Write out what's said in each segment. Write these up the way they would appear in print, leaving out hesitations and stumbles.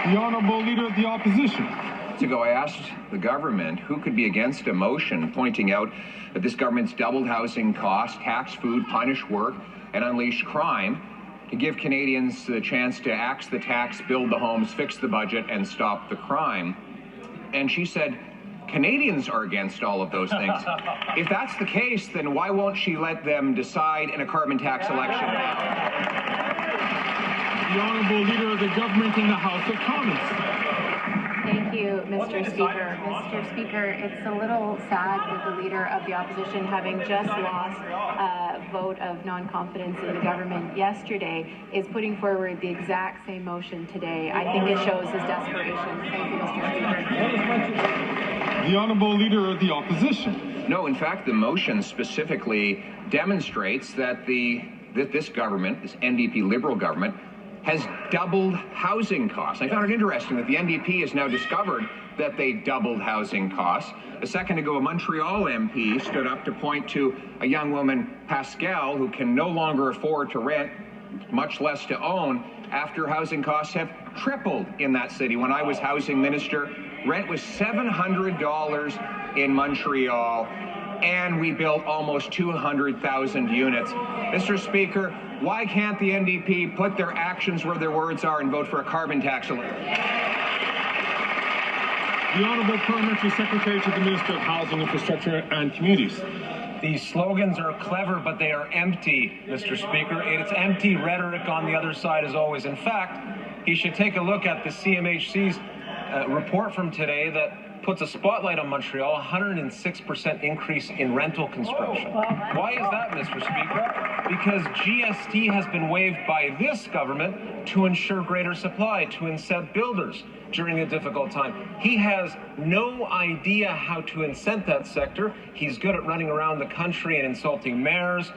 The Honourable Leader of the Opposition. Ago, I asked the government who could be against a motion pointing out that this government's doubled housing costs, tax food, punish work, and unleash crime to give Canadians the chance to axe the tax, build the homes, fix the budget, and stop the crime. And she said, Canadians are against all of those things. If that's the case, then why won't she let them decide in a carbon tax election now? The Honourable Leader of the Government in the House of Commons. Thank you, Mr. Speaker. Mr. Speaker, it's a little sad that the Leader of the Opposition, having just lost a vote of non-confidence in the government yesterday, is putting forward the exact same motion today. I think it shows his desperation. Thank you, Mr. Speaker. The Honourable Leader of the Opposition. No, in fact, the motion specifically demonstrates that this government, this NDP Liberal government, has doubled housing costs. I found it interesting that the NDP has now discovered that they doubled housing costs. A second ago, a Montreal MP stood up to point to a young woman, Pascal, who can no longer afford to rent, much less to own, after housing costs have tripled in that city. When I was housing minister, rent was $700 in Montreal, and we built almost 200,000 units. Mr. Speaker, why can't the NDP put their actions where their words are and vote for a carbon tax? The Honourable Parliamentary Secretary to the Minister of Housing, Infrastructure and Communities. These slogans are clever, but they are empty, Mr. Speaker. It's empty rhetoric on the other side as always. In fact, he should take a look at the CMHC's report from today that puts a spotlight on Montreal, 106% increase in rental construction. Why is that, Mr. Speaker? Because GST has been waived by this government to ensure greater supply, to incent builders during a difficult time. He has no idea how to incent that sector. He's good at running around the country and insulting mayors,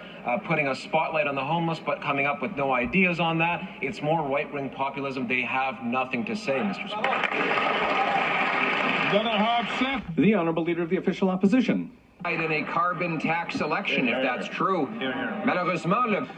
putting a spotlight on the homeless, but coming up with no ideas on that. It's more right-wing populism. They have nothing to say, Mr. Speaker. The Honourable Leader of the Official Opposition. In a carbon tax election, if that's true. Malheureusement,